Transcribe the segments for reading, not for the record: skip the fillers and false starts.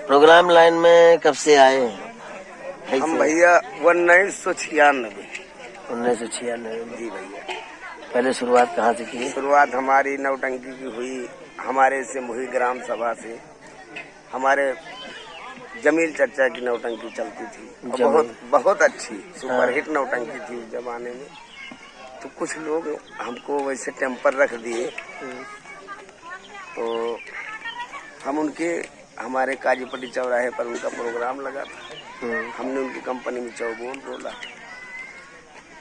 Program line में कब से आए हैं? हम भैया 1996। 1996 जी भैया। पहले शुरुआत कहाँ से की? शुरुआत हमारी नौटंकी की हुई हमारे सिमोही ग्राम सभा से। हमारे जमील चचा की नौटंकी चलती थी, बहुत बहुत अच्छी सुपरहिट नौटंकी थी उस जमाने में। तो कुछ लोग हमको वैसे टेम्पर रख दिए, तो हम उनके हमारे काजीपट्टी चौराहे पर उनका प्रोग्राम लगा था। हमने उनकी कंपनी में चौबोल बोला।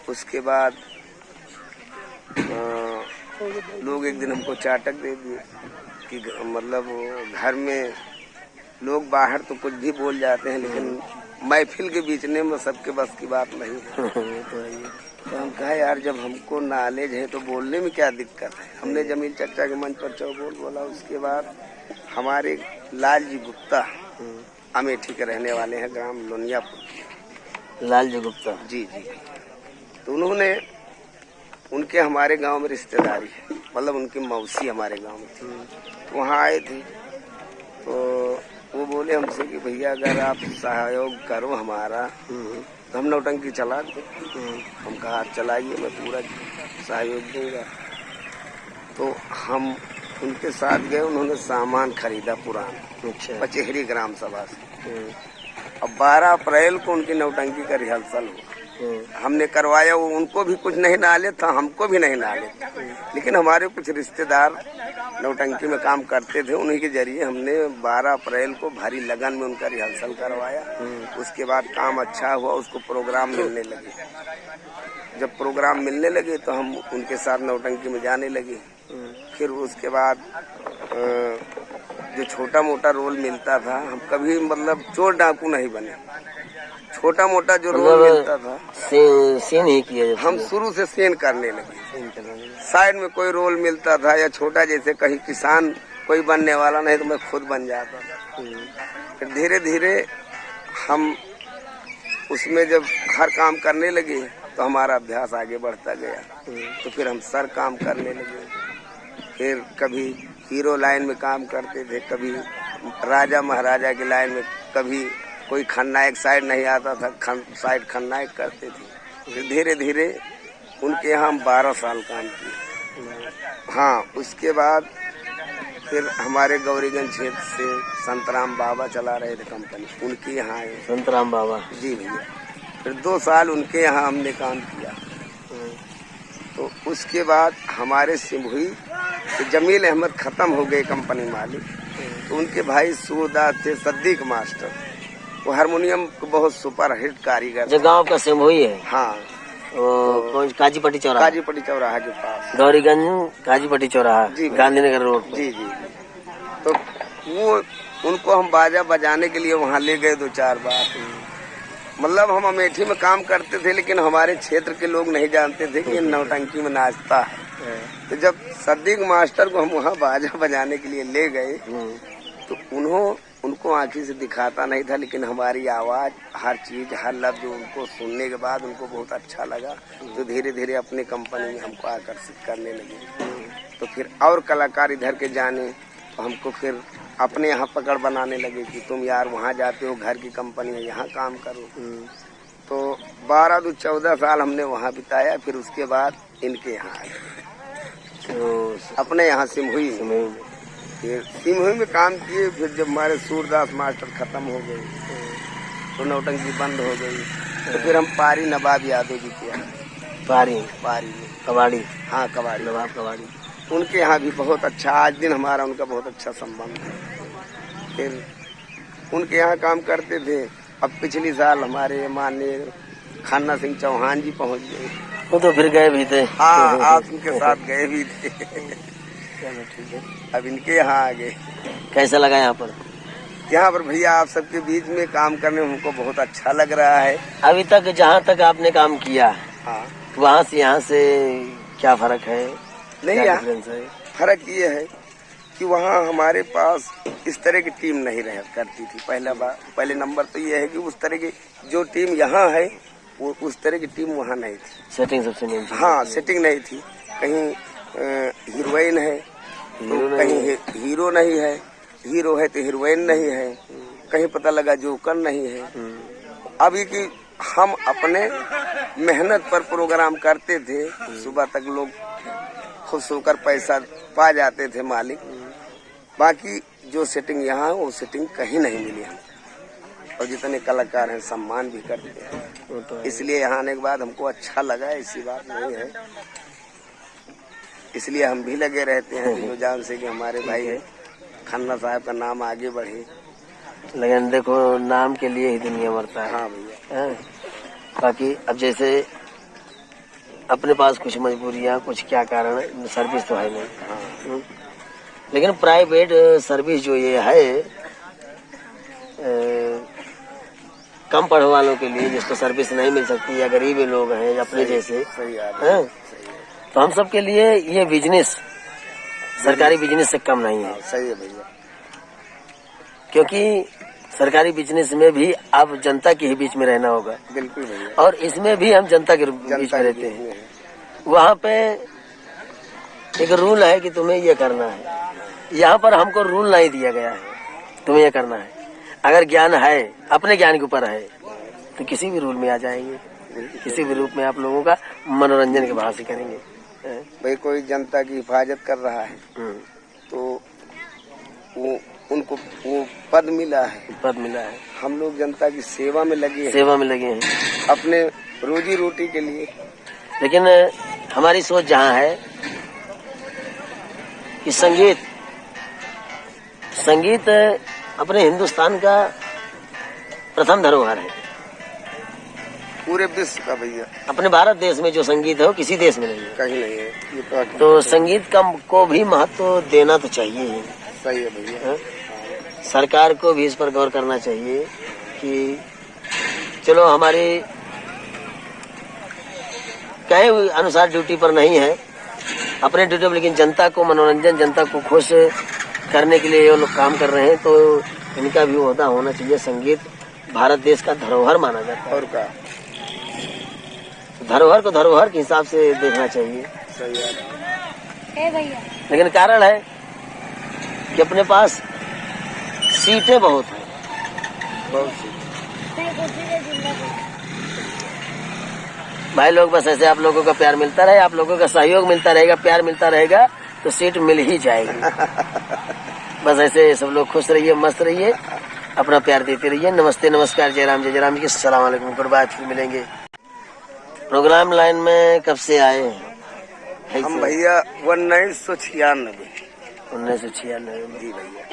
उसके बाद लोग एक दिन हमको चाटक दे दिए कि मतलब घर में लोग बाहर तो कुछ भी बोल जाते हैं, लेकिन महफिल के बीचने में सबके बस की बात नहीं है। तो हम कहा यार जब हमको नॉलेज है तो बोलने में क्या दिक्कत है। हमने जमील चचा के मंच पर चौबोल बोला। उसके बाद हमारे लाल जी गुप्ता अमेठी के रहने वाले हैं, ग्राम लोनियापुर। लाल जी गुप्ता? जी जी। तो उन्होंने उनके हमारे गांव में रिश्तेदारी है, मतलब उनकी मौसी हमारे गांव में थी। तो वहाँ आए थे, तो वो बोले हमसे कि भैया अगर आप सहयोग करो हमारा तो हम नौटंकी चला दें। हम कहा चलाइए, मैं पूरा सहयोग दूंगा। तो हम उनके साथ गए। उन्होंने सामान खरीदा पुराना, पचेहरी ग्राम सभा से। अब 12 अप्रैल को उनकी नौटंकी का रिहर्सल हुआ। हमने करवाया। वो उनको भी कुछ नहीं नाले था, हमको भी नहीं नाले था, लेकिन हमारे कुछ रिश्तेदार नौटंकी में काम करते थे, उन्हीं के जरिए हमने 12 अप्रैल को भारी लगन में उनका रिहर्सल करवाया। उसके बाद काम अच्छा हुआ, उसको प्रोग्राम मिलने लगे। जब प्रोग्राम मिलने लगे तो हम उनके साथ नौटंकी में जाने लगे। फिर उसके बाद जो छोटा मोटा रोल मिलता था, हम कभी मतलब चोर डाकू नहीं बने। छोटा मोटा जो रोल मिलता था सीन ही किया। हम शुरू से सीन करने लगे। साइड में कोई रोल मिलता था या छोटा, जैसे कहीं किसान कोई बनने वाला नहीं तो मैं खुद बन जाता था। फिर धीरे धीरे हम उसमें जब हर काम करने लगे तो हमारा अभ्यास आगे बढ़ता गया। तो फिर हम सर काम करने लगे। फिर कभी हीरो लाइन में काम करते थे, कभी राजा महाराजा की लाइन में, कभी कोई खलनायक साइड नहीं आता था, साइड खलनायक करते थे। फिर धीरे धीरे उनके यहाँ हम 12 साल काम किए। हाँ, उसके बाद फिर हमारे गौरीगंज क्षेत्र से संतराम बाबा चला रहे थे कंपनी, उनके यहाँ आए। संतराम बाबा? जी भैया। फिर 2 साल उनके यहाँ हमने काम किया। तो उसके बाद हमारे सिमोही जमील अहमद खत्म हो गए कंपनी मालिक। तो उनके भाई सूरदास थे, सद्दीक मास्टर, वो हारमोनियम को बहुत सुपर हिट कारीगर। जो गांव का सिमोही है? हाँ। तो काजीपट्टी चौराहा? काजीपट्टी चौराहा के पास, गौरीगंज काजीपट्टी चौराहा, गांधीनगर रोड। जी जी। तो वो उनको हम बाजा बजाने के लिए वहाँ ले गए 2-4 बार। मतलब हम अमेठी में काम करते थे, लेकिन हमारे क्षेत्र के लोग नहीं जानते थे कि नौटंकी में नाचता है। तो जब सद्दीक मास्टर को हम वहाँ बाजा बजाने के लिए ले गए तो उनको आंखी से दिखाता नहीं था, लेकिन हमारी आवाज, हर चीज, हर लफ्ज उनको सुनने के बाद उनको बहुत अच्छा लगा। तो धीरे धीरे अपने कंपनी में हमको आकर्षित करने लगे। तो फिर और कलाकार इधर के जाने तो हमको फिर अपने यहाँ पकड़ बनाने लगे कि तुम यार वहाँ जाते हो, घर की कंपनी है, यहाँ काम करो। तो 12-14 साल हमने वहाँ बिताया। फिर उसके बाद इनके यहाँ आए, तो अपने यहाँ सिमोही फिर सिमोही में काम किए। फिर जब हमारे सूरदास मास्टर खत्म हो गए तो नौटंकी बंद हो गई। तो फिर हम पारी नवाब यादव जी के यहाँ, पारी कबाड़ी। हाँ, कबाड़ी, नवाब कबाड़ी, उनके यहाँ भी बहुत अच्छा, आज दिन हमारा उनका बहुत अच्छा संबंध है। फिर उनके यहाँ काम करते थे। अब पिछली साल हमारे माननीय खन्ना सिंह चौहान जी पहुँच गए। वो तो फिर गए भी थे। हाँ, आप उनके साथ गए भी थे। ठीक है। अब इनके यहाँ आ गए। कैसा लगा यहाँ पर? यहाँ पर भैया आप सबके बीच में काम करने में हमको बहुत अच्छा लग रहा है। अभी तक जहाँ तक आपने काम किया, हाँ, वहाँ से यहाँ से क्या फर्क है? नहीं, यहाँ फर्क ये है कि वहाँ हमारे पास इस तरह की टीम नहीं रह करती थी। पहले नंबर तो ये है कि उस तरह की जो टीम यहाँ है वो उस तरह की टीम वहाँ नहीं थी। सेटिंग सबसे नहीं थी। हाँ, सेटिंग नहीं थी। कहीं हीरोइन है तो कहीं हीरो नहीं है, हीरो है तो हीरोइन नहीं है। कहीं पता लगा जोकर नहीं है। अभी की हम अपने मेहनत पर प्रोग्राम करते थे, सुबह तक लोग खुश होकर पैसा पा जाते थे मालिक। बाकी जो सेटिंग यहाँ है वो सेटिंग कहीं नहीं मिली हमको। और जितने कलाकार हैं सम्मान भी करते हैं, इसलिए यहाँ आने के बाद हमको अच्छा लगा। ऐसी बात नहीं है, इसलिए हम भी लगे रहते हैं जो जान से कि हमारे भाई है खन्ना साहब का नाम आगे बढ़े। लेकिन देखो नाम के लिए ही दुनिया मरता है। हाँ भैया। बाकी अब जैसे अपने पास कुछ मजबूरियां, कुछ क्या कारण, सर्विस तो है नहीं। हाँ। लेकिन प्राइवेट सर्विस जो ये है कम पढ़े वालों के लिए, जिसको सर्विस नहीं मिल सकती या गरीब लोग हैं या अपने जैसे, सही हैं, तो हम सब के लिए ये बिजनेस सरकारी बिजनेस से कम नहीं है। सही है भैया, क्योंकि सरकारी बिजनेस में भी अब जनता के ही बीच में रहना होगा। बिल्कुल भैया। और इसमें भी हम जनता के बीच में रहते हैं। वहाँ पे एक रूल है कि तुम्हें ये करना है, यहाँ पर हमको रूल नहीं दिया गया है तुम्हें ये करना है। अगर ज्ञान है, अपने ज्ञान के ऊपर है, तो किसी भी रूल में आ जाएंगे, किसी भी रूप में आप लोगों का मनोरंजन के भाव से करेंगे। भाई कोई जनता की हिफाजत कर रहा है तो वो उनको वो पद मिला है, हम लोग जनता की सेवा में लगे हैं अपने रोजी रोटी के लिए। लेकिन हमारी सोच जहाँ है कि संगीत अपने हिंदुस्तान का प्रथम धरोहर है, पूरे विश्व का भैया। अपने भारत देश में जो संगीत है वो किसी देश में नहीं है, कहीं नहीं है। ये तो संगीत को भी महत्व देना तो चाहिए ही। सही है भैया। सरकार को भी इस पर गौर करना चाहिए कि चलो हमारे कहे अनुसार ड्यूटी पर नहीं है, अपने ड्यूटी पर, लेकिन जनता को मनोरंजन, जनता को खुश करने के लिए ये लोग काम कर रहे हैं, तो इनका भी ओहदा होना चाहिए। संगीत भारत देश का धरोहर माना जाता है, और का धरोहर को धरोहर के हिसाब से देखना चाहिए। सही है भैया। लेकिन कारण है कि अपने पास सीटें बहुत हैं, बहुत सी। भाई लोग बस ऐसे आप लोगों का प्यार मिलता रहे, आप लोगों का सहयोग मिलता रहेगा, प्यार मिलता रहेगा, तो सीट मिल ही जाएगी। बस ऐसे सब लोग खुश रहिए, मस्त रहिए, अपना प्यार देते रहिए। नमस्ते, नमस्कार, जय राम जी, अस्सलाम वालेकुम, गुड बाय, फिर मिलेंगे। प्रोग्राम लाइन में कब से आए हैं? हम भैया 1996। 1996 जी भैया।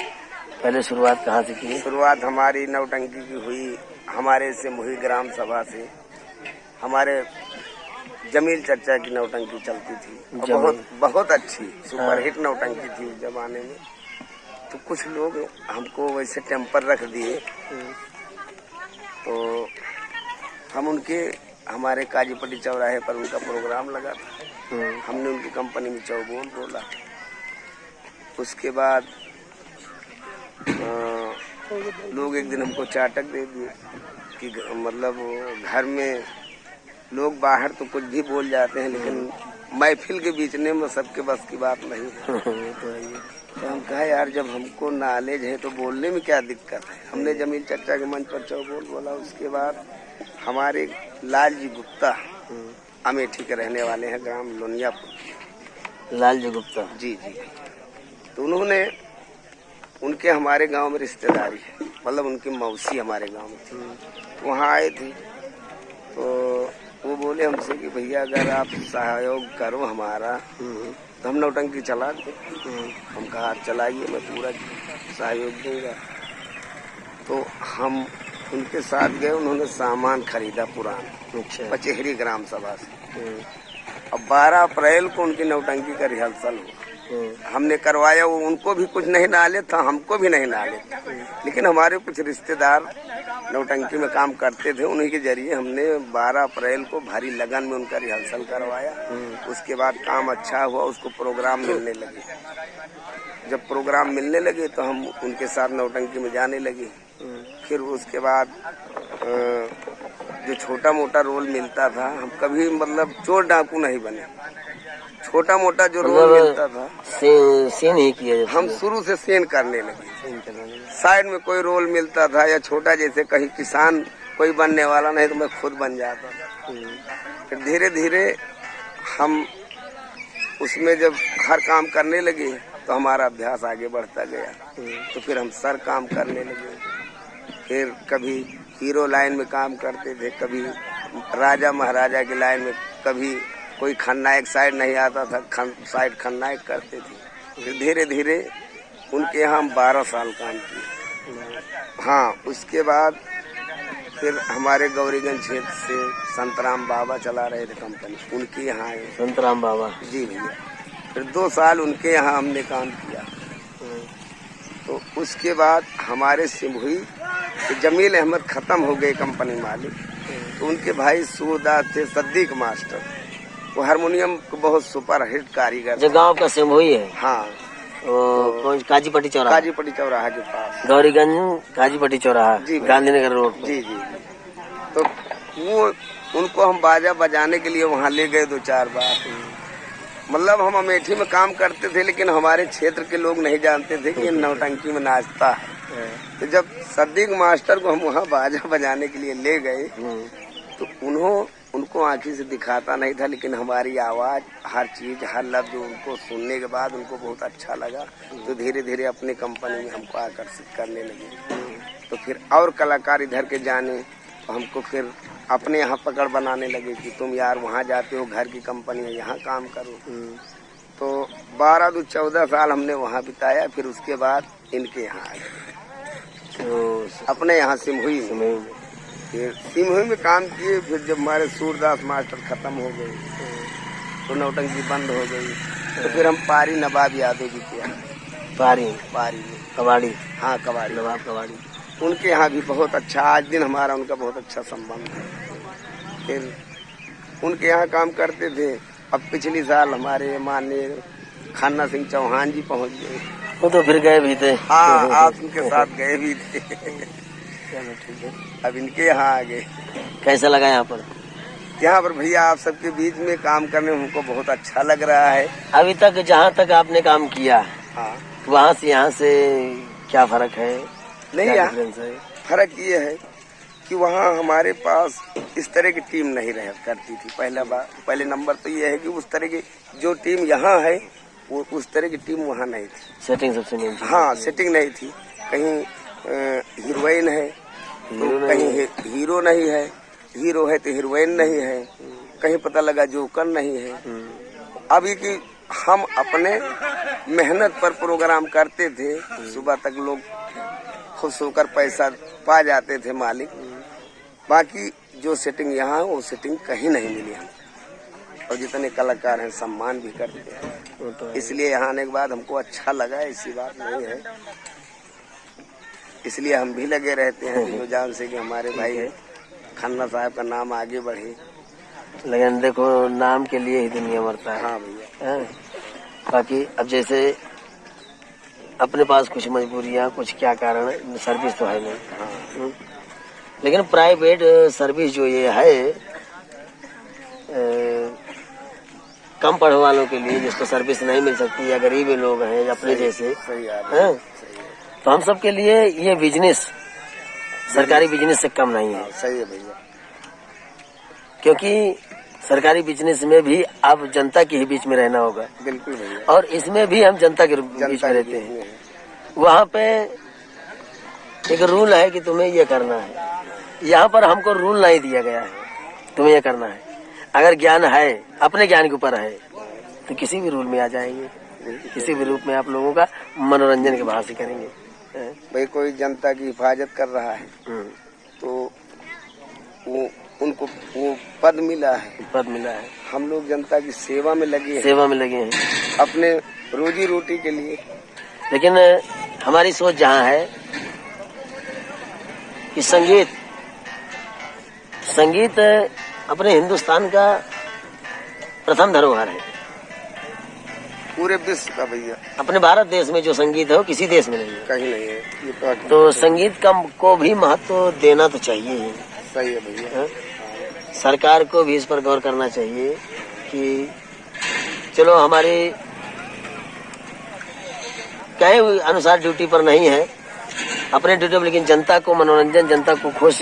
पहले शुरुआत कहाँ से की? शुरुआत हमारी नौटंकी की हुई हमारे से मुही ग्राम सभा से। हमारे जमील चचा की नौटंकी चलती थी, और बहुत अच्छी सुपरहिट नौटंकी थी उस जमाने में। तो कुछ लोग हमको वैसे टेम्पर रख दिए, तो हम हमारे काजीपट्टी चौराहे पर उनका प्रोग्राम लगा था, हमने उनकी कंपनी में चौबोल बोला। उसके बाद लोग एक दिन हमको चाटक दे दिए कि मतलब घर में लोग बाहर तो कुछ भी बोल जाते हैं, लेकिन महफिल के बीचने में सबके बस की बात नहीं है। तो हम कहा यार जब हमको नॉलेज है तो बोलने में क्या दिक्कत है। हमने जमील चचा के मंच पर चौबोल बोला। उसके बाद हमारे लाल जी गुप्ता अमेठी के रहने वाले हैं, ग्राम लोनियापुर। लाल जी गुप्ता जी। तो उनके हमारे गांव में रिश्तेदारी है, मतलब उनकी मौसी हमारे गांव में थी। वहाँ आए थे तो वो बोले हमसे कि भैया अगर आप सहयोग करो हमारा तो हम नौटंकी चला दें। हम कहा चलाइए, मैं पूरा सहयोग दूंगा। तो हम उनके साथ गए, उन्होंने सामान खरीदा पुराना, पचेहरी ग्राम सभा से। अब 12 अप्रैल को उनकी नौटंकी का रिहर्सल हुआ, हमने करवाया। वो उनको भी कुछ नहीं नाले था, हमको भी नहीं नाले था, लेकिन हमारे कुछ रिश्तेदार नौटंकी में काम करते थे, उन्हीं के जरिए हमने 12 अप्रैल को भारी लगन में उनका रिहर्सल करवाया। उसके बाद काम अच्छा हुआ, उसको प्रोग्राम मिलने लगे। जब प्रोग्राम मिलने लगे तो हम उनके साथ नौटंकी में जाने लगे। फिर उसके बाद जो छोटा मोटा रोल मिलता था, हम कभी मतलब चोर डाकू नहीं बने। छोटा मोटा जो रोल मिलता था सीन ही किया, हम शुरू से सीन करने लगे। साइड में कोई रोल मिलता था या छोटा, जैसे कहीं किसान कोई बनने वाला नहीं तो मैं खुद बन जाता था। फिर धीरे धीरे हम उसमें जब हर काम करने लगे तो हमारा अभ्यास आगे बढ़ता गया। तो फिर हम सर काम करने लगे। फिर कभी हीरो लाइन में काम करते थे, कभी राजा महाराजा की लाइन में, कभी कोई खलनायक साइड नहीं आता था, साइड खलनायक करते थे। फिर धीरे धीरे उनके यहाँ हम 12 साल काम किए। हाँ, उसके बाद फिर हमारे गौरीगंज क्षेत्र से संतराम बाबा चला रहे थे कंपनी, उनके यहाँ आए। संतराम बाबा? जी भैया। फिर 2 साल उनके यहाँ हमने काम किया। तो उसके बाद हमारे सिमहुई जमील अहमद खत्म हो गए कंपनी मालिक, तो उनके भाई सूरदास थे सद्दीक मास्टर, वो हारमोनियम को बहुत सुपर हिट कारीगर। जो गांव का सिमहुई है? हाँ। तो काजीपट्टी चौराहा? काजीपट्टी चौराहा के पास, गौरीगंज काजीपट्टी चौराहा, गांधीनगर रोड। जी जी। तो वो उनको हम बाजा बजाने के लिए वहाँ ले गए 2-4 बार। मतलब हम अमेठी में काम करते थे, लेकिन हमारे क्षेत्र के लोग नहीं जानते थे कि ये नौटंकी में नाचता है। तो जब सद्दीक मास्टर को हम वहाँ बाजा बजाने के लिए ले गए तो उनको आंखी से दिखाता नहीं था, लेकिन हमारी आवाज, हर चीज, हर लफ्ज उनको सुनने के बाद उनको बहुत अच्छा लगा। तो धीरे धीरे अपनी कंपनी में हमको आकर्षित करने लगे। तो फिर और कलाकार इधर के जाने तो हमको फिर अपने यहाँ पकड़ बनाने लगे कि तुम यार वहाँ जाते हो, घर की कंपनी है, यहाँ काम करो। तो 12-14 साल हमने वहाँ बिताया। फिर उसके बाद इनके यहाँ आ गए, तो अपने यहाँ सिमहुई में। फिर सिमहुई में काम किए। फिर जब हमारे सूरदास मास्टर खत्म हो गए तो नौटंकी बंद हो गई। तो फिर हम पारी नवाब यादव जी के यहाँ, पारी में कबाड़ी। हाँ, कबाड़ी, नवाब कबाड़ी, उनके यहाँ भी बहुत अच्छा, आज दिन हमारा उनका बहुत अच्छा संबंध है। फिर उनके यहाँ काम करते थे। अब पिछली साल हमारे माननीय खन्ना सिंह चौहान जी पहुँच गए। वो तो फिर गए भी थे। हाँ, आप उनके साथ गए भी थे। ठीक है, अब इनके यहाँ आ गए। कैसा लगा यहाँ पर? यहाँ पर भैया आप सबके बीच में काम करने में हमको बहुत अच्छा लग रहा है। अभी तक जहाँ तक आपने काम किया, हाँ, वहाँ से यहाँ से क्या फर्क है? नहीं, फर्क ये है कि वहाँ हमारे पास इस तरह की टीम नहीं रह करती थी। पहले नंबर तो ये है कि उस तरह की जो टीम यहाँ है वो उस तरह की टीम वहाँ नहीं थी। सेटिंग सबसे मेन थी। हाँ, सेटिंग नहीं थी। कहीं हीरोइन है तो कहीं हीरो नहीं है, हीरो है तो हीरोइन नहीं है, कहीं पता लगा जोकर नहीं है। अभी की हम अपने मेहनत पर प्रोग्राम करते थे, सुबह तक लोग खुश होकर पैसा पा जाते थे मालिक। बाकी जो सेटिंग यहाँ है वो सेटिंग कहीं नहीं मिली हमको। और जितने कलाकार हैं सम्मान भी करते हैं, इसलिए यहाँ आने के बाद हमको अच्छा लगा। ऐसी बात नहीं है, इसलिए हम भी लगे रहते हैं जो जान से कि हमारे भाई है खन्ना साहब का नाम आगे बढ़े। लेकिन देखो, नाम के लिए ही दुनिया मरता है। हाँ भैया। बाकी अब जैसे अपने पास कुछ मजबूरियां, कुछ क्या कारण है, सर्विस तो है नहीं। हाँ। लेकिन प्राइवेट सर्विस जो ये है कम पढ़े वालों के लिए, जिसको सर्विस नहीं मिल सकती या गरीब लोग हैं अपने जैसे, तो हम सब के लिए ये बिजनेस सरकारी बिजनेस से कम नहीं है। सही है भैया, क्योंकि सरकारी बिजनेस में भी आप जनता के ही बीच में रहना होगा। बिल्कुल भैया। और इसमें भी हम जनता के बीच में रहते हैं। वहाँ पे एक रूल है कि तुम्हें ये करना है। यहाँ पर हमको रूल नहीं दिया गया है, तुम्हें ये करना है। अगर ज्ञान है, अपने ज्ञान के ऊपर है, तो किसी भी रूल में आ जाएंगे, किसी भी रूप में आप लोगों का मनोरंजन के भाव से करेंगे। भाई कोई जनता की हिफाजत कर रहा है तो उनको वो पद मिला है। हम लोग जनता की सेवा में लगे हैं अपने रोजी रोटी के लिए। लेकिन हमारी सोच जहाँ है कि संगीत अपने हिंदुस्तान का प्रथम धरोहर है, पूरे विश्व का भैया। अपने भारत देश में जो संगीत है वो किसी देश में नहीं है, कहीं नहीं है। ये तो संगीत को भी महत्व देना तो चाहिए ही। सही है भैया। सरकार को भी इस पर गौर करना चाहिए कि चलो हमारे कहे अनुसार ड्यूटी पर नहीं है, अपने ड्यूटी में, लेकिन जनता को मनोरंजन, जनता को खुश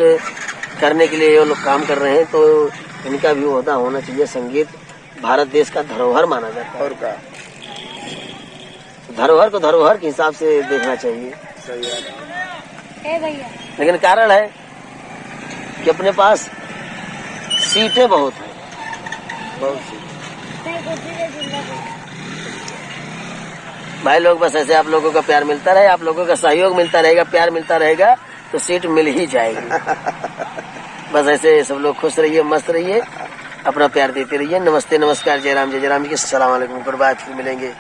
करने के लिए ये लोग काम कर रहे हैं। तो इनका भी होता होना चाहिए। संगीत भारत देश का धरोहर माना जाता है और का धरोहर को धरोहर के हिसाब से देखना चाहिए। सही है। लेकिन कारण है कि अपने पास सीटें बहुत हैं, बहुत सी भाई लोग। बस ऐसे आप लोगों का प्यार मिलता रहे, आप लोगों का सहयोग मिलता रहेगा, प्यार मिलता रहेगा तो सीट मिल ही जाएगी। बस ऐसे सब लोग खुश रहिए, मस्त रहिए, अपना प्यार देते रहिए। नमस्ते, नमस्कार, जय राम जी की। सलाम अलैकुम, गुड बाय, फिर मिलेंगे।